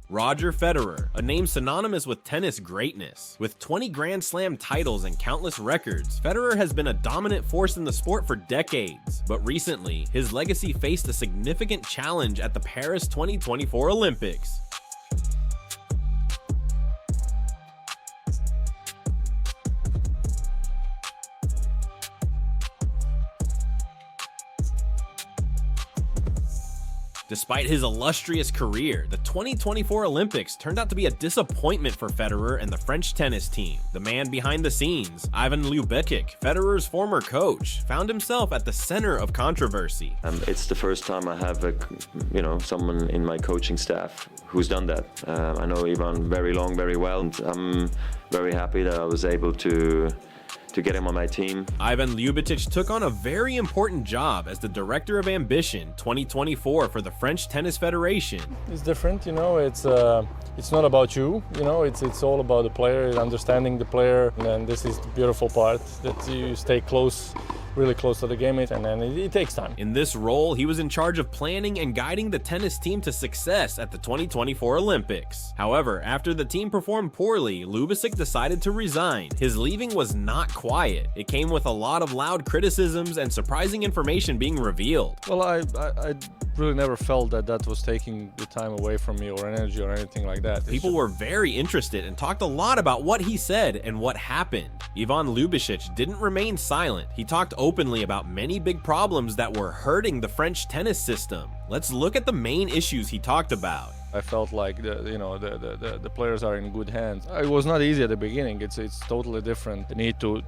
Roger Federer, a name synonymous with tennis greatness. With 20 Grand Slam titles and countless records, Federer has been a dominant force in the sport for decades. But recently, his legacy faced a significant challenge at the Paris 2024 Olympics. Despite his illustrious career, the 2024 Olympics turned out to be a disappointment for Federer and the French tennis team. The man behind the scenes, Ivan Ljubicic, Federer's former coach, found himself at the center of controversy. It's the first time I have someone in my coaching staff who's done that. I know Ivan very well, and I'm very happy that I was able to get him on my team. Ivan Ljubicic took on a very important job as the Director of Ambition 2024 for the French Tennis Federation. It's different, it's not about you, it's all about the player, understanding the player, and this is the beautiful part, that you stay really close to the game, and then it takes time. In this role, he was in charge of planning and guiding the tennis team to success at the 2024 Olympics. However, after the team performed poorly, Ljubicic decided to resign. His leaving was not quiet. It came with a lot of loud criticisms and surprising information being revealed. Well, I really never felt that was taking the time away from me or energy or anything like that. People were very interested and talked a lot about what he said and what happened. Ivan Ljubicic didn't remain silent. He talked openly about many big problems that were hurting the French tennis system. Let's look at the main issues he talked about. I felt like the players are in good hands. It was not easy at the beginning. It's totally different. You need to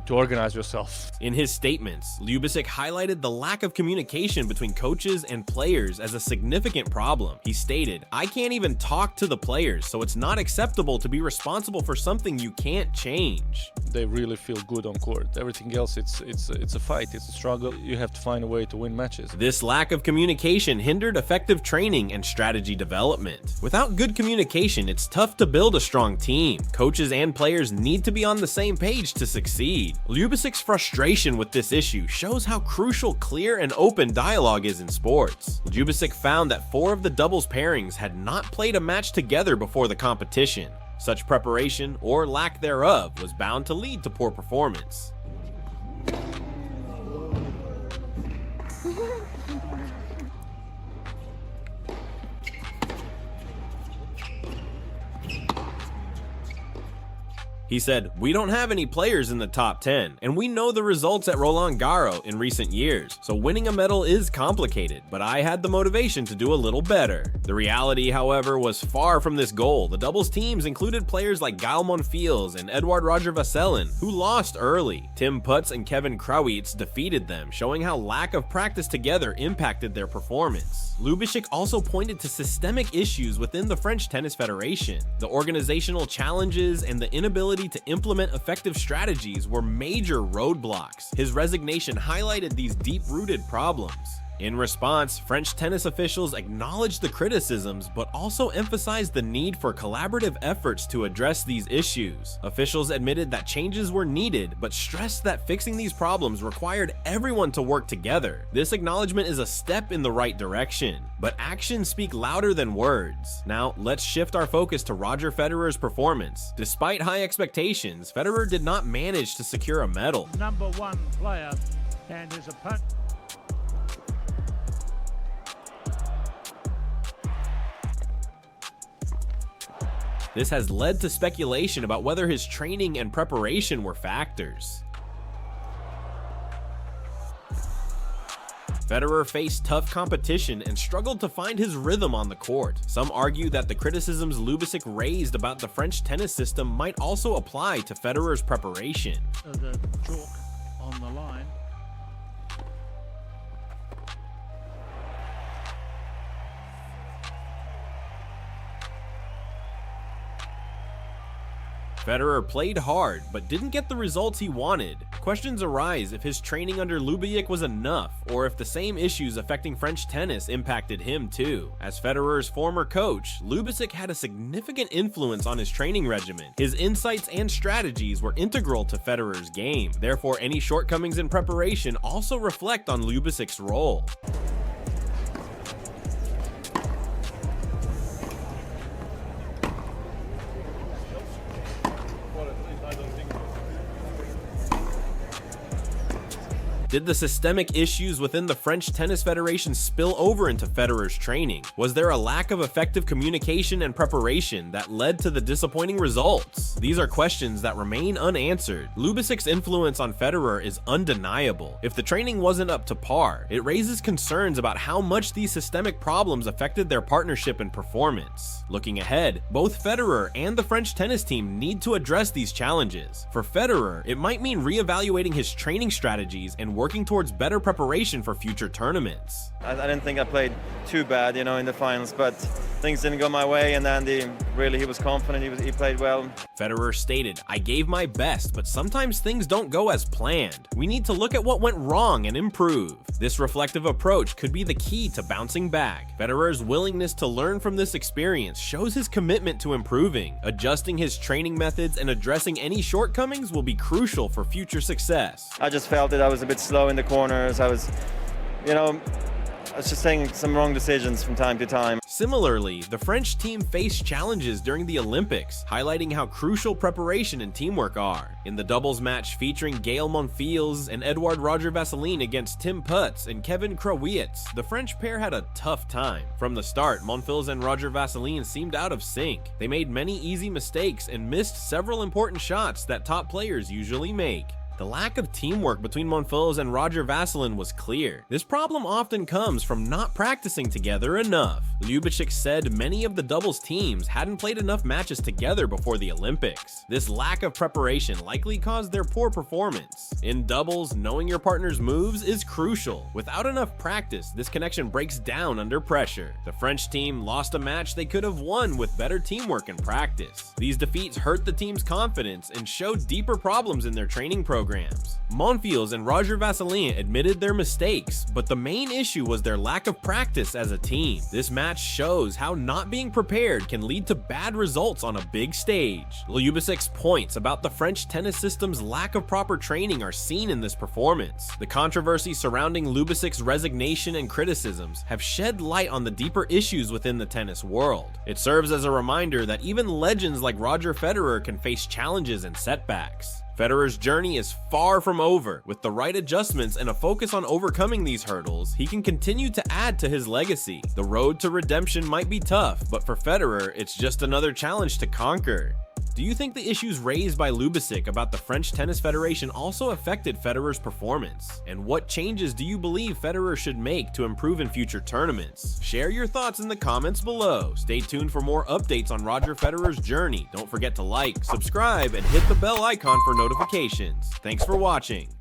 organize yourself. In his statements, Ljubicic highlighted the lack of communication between coaches and players as a significant problem. He stated, "I can't even talk to the players, so it's not acceptable to be responsible for something you can't change." They really feel good on court. Everything else, it's a fight, it's a struggle. You have to find a way to win matches. This lack of communication hindered effective training and strategy development. Without good communication, it's tough to build a strong team. Coaches and players need to be on the same page to succeed. Ljubicic's frustration with this issue shows how crucial clear and open dialogue is in sports. Ljubicic found that 4 of the doubles pairings had not played a match together before the competition. Such preparation, or lack thereof, was bound to lead to poor performance. He said, "We don't have any players in the top 10, and we know the results at Roland Garros in recent years, so winning a medal is complicated, but I had the motivation to do a little better." The reality, however, was far from this goal. The doubles teams included players like Gael Monfils and Edouard Roger Vasselin, who lost early. Tim Putz and Kevin Krawietz defeated them, showing how lack of practice together impacted their performance. Ljubicic also pointed to systemic issues within the French Tennis Federation. The organizational challenges and the inability to implement effective strategies were major roadblocks. His resignation highlighted these deep-rooted problems. In response, French tennis officials acknowledged the criticisms, but also emphasized the need for collaborative efforts to address these issues. Officials admitted that changes were needed, but stressed that fixing these problems required everyone to work together. This acknowledgement is a step in the right direction, but actions speak louder than words. Now, let's shift our focus to Roger Federer's performance. Despite high expectations, Federer did not manage to secure a medal. Number 1 player and his opponent. This has led to speculation about whether his training and preparation were factors. Federer faced tough competition and struggled to find his rhythm on the court. Some argue that the criticisms Ljubicic raised about the French tennis system might also apply to Federer's preparation. The chalk on the line. Federer played hard, but didn't get the results he wanted. Questions arise if his training under Ljubicic was enough, or if the same issues affecting French tennis impacted him too. As Federer's former coach, Ljubicic had a significant influence on his training regimen. His insights and strategies were integral to Federer's game. Therefore, any shortcomings in preparation also reflect on Ljubicic's role. Did the systemic issues within the French Tennis Federation spill over into Federer's training? Was there a lack of effective communication and preparation that led to the disappointing results? These are questions that remain unanswered. Ljubicic's influence on Federer is undeniable. If the training wasn't up to par, it raises concerns about how much these systemic problems affected their partnership and performance. Looking ahead, both Federer and the French tennis team need to address these challenges. For Federer, it might mean reevaluating his training strategies and working towards better preparation for future tournaments. I didn't think I played too bad, in the finals, but things didn't go my way, and then he was confident, he played well. Federer stated, "I gave my best, but sometimes things don't go as planned. We need to look at what went wrong and improve." This reflective approach could be the key to bouncing back. Federer's willingness to learn from this experience shows his commitment to improving. Adjusting his training methods and addressing any shortcomings will be crucial for future success. I just felt that I was a bit slow in the corners. I was just taking some wrong decisions from time to time. Similarly, the French team faced challenges during the Olympics, highlighting how crucial preparation and teamwork are. In the doubles match featuring Gaël Monfils and Edouard Roger Vasselin against Tim Putz and Kevin Krawietz, the French pair had a tough time. From the start, Monfils and Roger Vasselin seemed out of sync. They made many easy mistakes and missed several important shots that top players usually make. The lack of teamwork between Monfils and Roger Vasselin was clear. This problem often comes from not practicing together enough. Ljubicic said many of the doubles teams hadn't played enough matches together before the Olympics. This lack of preparation likely caused their poor performance. In doubles, knowing your partner's moves is crucial. Without enough practice, this connection breaks down under pressure. The French team lost a match they could have won with better teamwork and practice. These defeats hurt the team's confidence and showed deeper problems in their training programs. Monfils and Roger Vasselin admitted their mistakes, but the main issue was their lack of practice as a team. This match shows how not being prepared can lead to bad results on a big stage. Ljubicic's points about the French tennis system's lack of proper training are seen in this performance. The controversy surrounding Ljubicic's resignation and criticisms have shed light on the deeper issues within the tennis world. It serves as a reminder that even legends like Roger Federer can face challenges and setbacks. Federer's journey is far from over. With the right adjustments and a focus on overcoming these hurdles, he can continue to add to his legacy. The road to redemption might be tough, but for Federer, it's just another challenge to conquer. Do you think the issues raised by Ljubicic about the French Tennis Federation also affected Federer's performance? And what changes do you believe Federer should make to improve in future tournaments? Share your thoughts in the comments below. Stay tuned for more updates on Roger Federer's journey. Don't forget to like, subscribe, and hit the bell icon for notifications. Thanks for watching.